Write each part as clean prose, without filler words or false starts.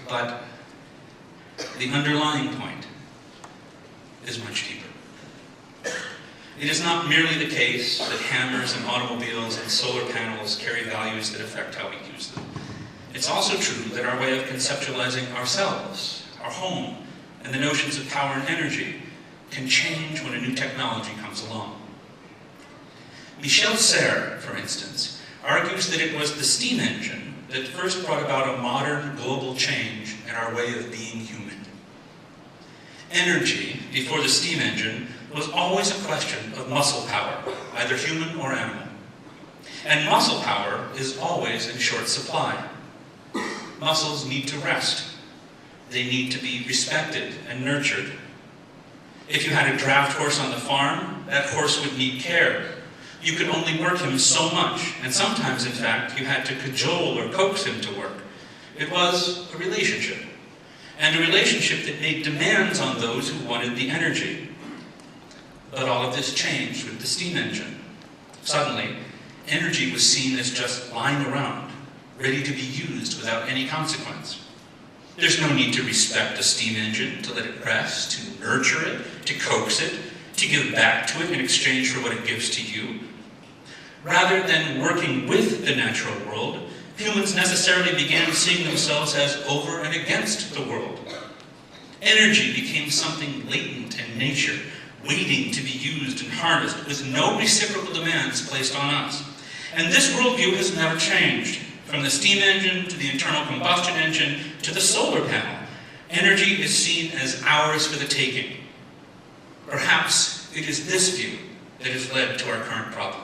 but the underlying point is much deeper. It is not merely the case that hammers and automobiles and solar panels carry values that affect how we use them. It's also true that our way of conceptualizing ourselves, our home, and the notions of power and energy can change when a new technology comes along. Michel Serres, for instance, argues that it was the steam engine that first brought about a modern global change in our way of being human. Energy, before the steam engine, was always a question of muscle power, either human or animal. And muscle power is always in short supply. Muscles need to rest. They need to be respected and nurtured. If you had a draft horse on the farm, that horse would need care. You could only work him so much, and sometimes, in fact, you had to cajole or coax him to work. It was a relationship, and a relationship that made demands on those who wanted the energy. But all of this changed with the steam engine. Suddenly, energy was seen as just lying around, ready to be used without any consequence. There's no need to respect a steam engine, to let it rest, to nurture it, to coax it, to give back to it in exchange for what it gives to you. Rather than working with the natural world, humans necessarily began seeing themselves as over and against the world. Energy became something latent in nature, waiting to be used and harnessed with no reciprocal demands placed on us. And this worldview has never changed. From the steam engine to the internal combustion engine to the solar panel, energy is seen as ours for the taking. Perhaps it is this view that has led to our current problem.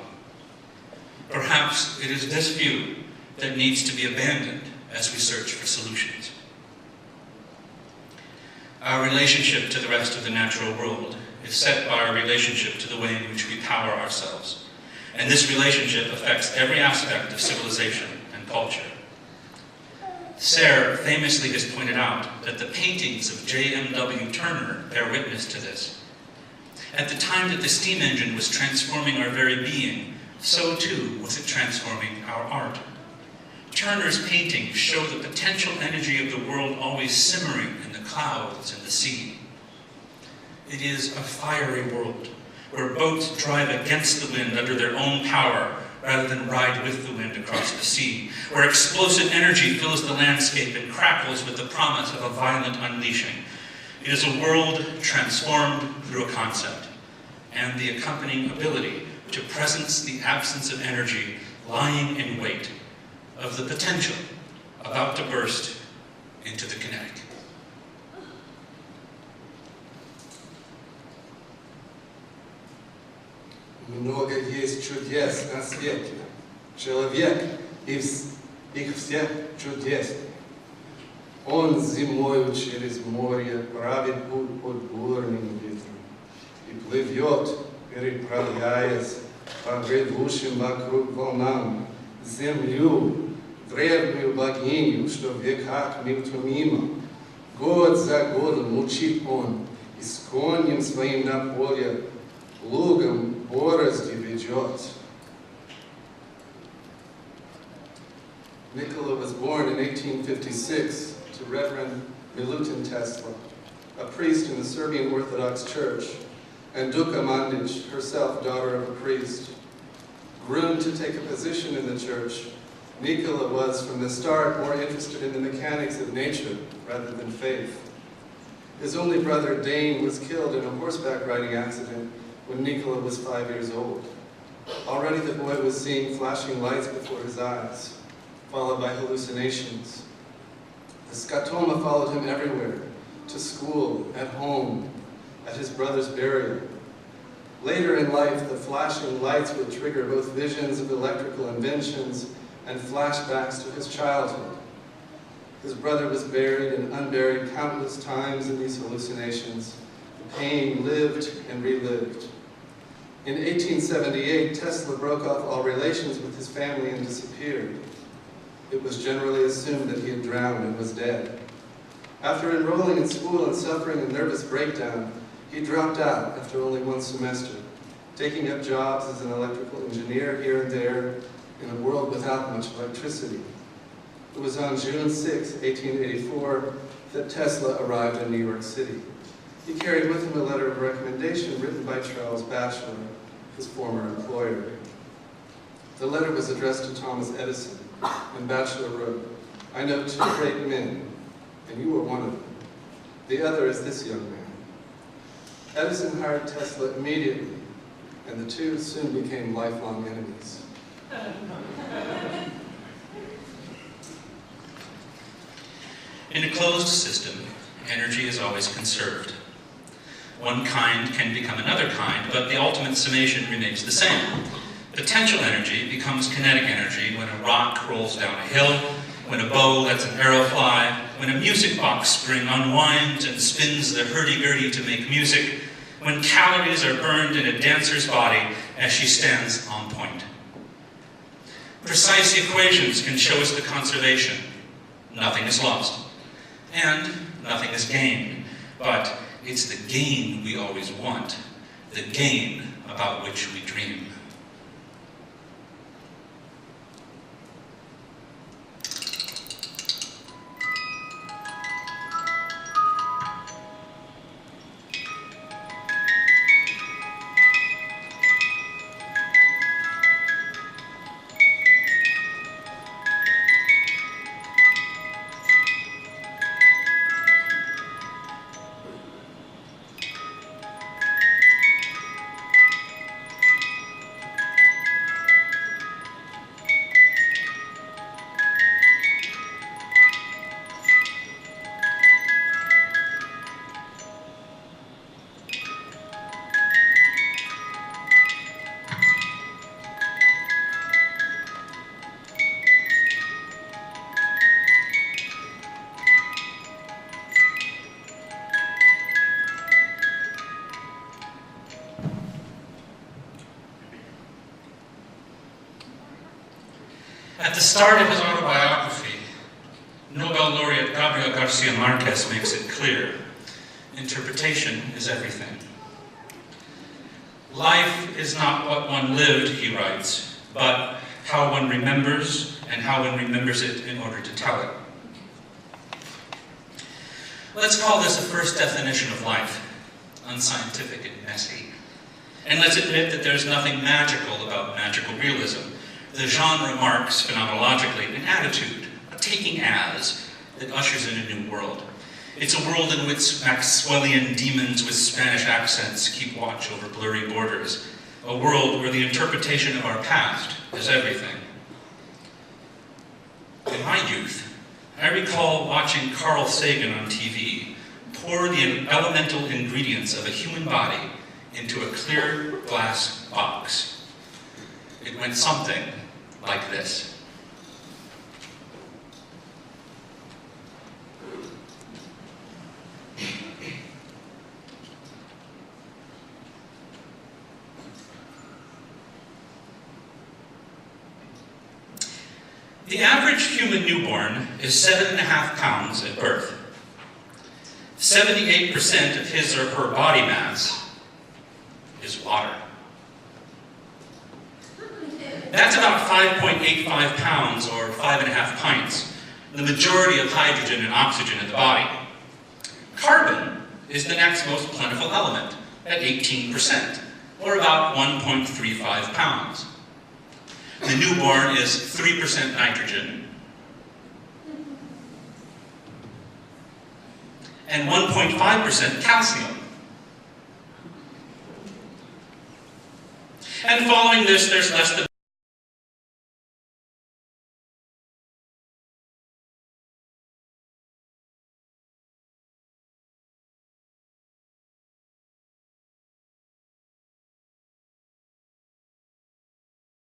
Perhaps it is this view that needs to be abandoned as we search for solutions. Our relationship to the rest of the natural world is set by our relationship to the way in which we power ourselves. And this relationship affects every aspect of civilization and culture. Serres famously has pointed out that the paintings of J.M.W. Turner bear witness to this. At the time that the steam engine was transforming our very being, so too was it transforming our art. Turner's paintings show the potential energy of the world always simmering in the clouds and the sea. It is a fiery world, where boats drive against the wind under their own power, rather than ride with the wind across the sea, where explosive energy fills the landscape and crackles with the promise of a violent unleashing. It is a world transformed through a concept, and the accompanying ability to presence the absence of energy lying in wait, of the potential about to burst into the kinetic. Много есть чудес на свете. Человек из их всех чудесный. Он зимою через море правит путь под бурным ветром и плывет, переправляясь по ревущим вокруг волнам, землю, древнюю богиню, что в веках неутомима. Год за годом мучит он, и с конем своим на поле лугом борозди ведет. Nikola was born in 1856 to Reverend Milutin Tesla, a priest in the Serbian Orthodox Church, and Duka Mandic, herself daughter of a priest. Groomed to take a position in the church, Nikola was from the start more interested in the mechanics of nature rather than faith. His only brother Dane was killed in a horseback riding accident when Nikola was 5 years old. Already the boy was seeing flashing lights before his eyes, followed by hallucinations. The scotoma followed him everywhere, to school, at home, at his brother's burial. Later in life, the flashing lights would trigger both visions of electrical inventions and flashbacks to his childhood. His brother was buried and unburied countless times in these hallucinations. The pain lived and relived. In 1878, Tesla broke off all relations with his family and disappeared. It was generally assumed that he had drowned and was dead. After enrolling in school and suffering a nervous breakdown, he dropped out after only one semester, taking up jobs as an electrical engineer here and there in a world without much electricity. It was on June 6, 1884, that Tesla arrived in New York City. He carried with him a letter of recommendation written by Charles Batchelor, his former employer. The letter was addressed to Thomas Edison, and Batchelor wrote, "I know two great men, and you are one of them. The other is this young man." Edison hired Tesla immediately, and the two soon became lifelong enemies. In a closed system, energy is always conserved. One kind can become another kind, but the ultimate summation remains the same. Potential energy becomes kinetic energy when a rock rolls down a hill, when a bow lets an arrow fly, when a music box spring unwinds and spins the hurdy-gurdy to make music, when calories are burned in a dancer's body as she stands on point. Precise equations can show us the conservation. Nothing is lost, and nothing is gained, but it's the gain we always want, the gain about which we dream. At the start of his autobiography, Nobel laureate Gabriel Garcia Marquez makes it clear, interpretation is everything. Life is not what one lived, he writes, but how one remembers and how one remembers it in order to tell it. Let's call this a first definition of life, unscientific and messy. And let's admit that there's nothing magical about magical realism. The genre marks, phenomenologically, an attitude, a taking as, that ushers in a new world. It's a world in which Maxwellian demons with Spanish accents keep watch over blurry borders. A world where the interpretation of our past is everything. In my youth, I recall watching Carl Sagan on TV pour the elemental ingredients of a human body into a clear glass box. It went something like this. The average human newborn is 7.5 pounds at birth. 78% of his or her body mass is water. That's about 5.85 pounds or 5.5 pints, the majority of hydrogen and oxygen in the body. Carbon is the next most plentiful element at 18%, or about 1.35 pounds. The newborn is 3% nitrogen and 1.5% calcium. And following this, there's less than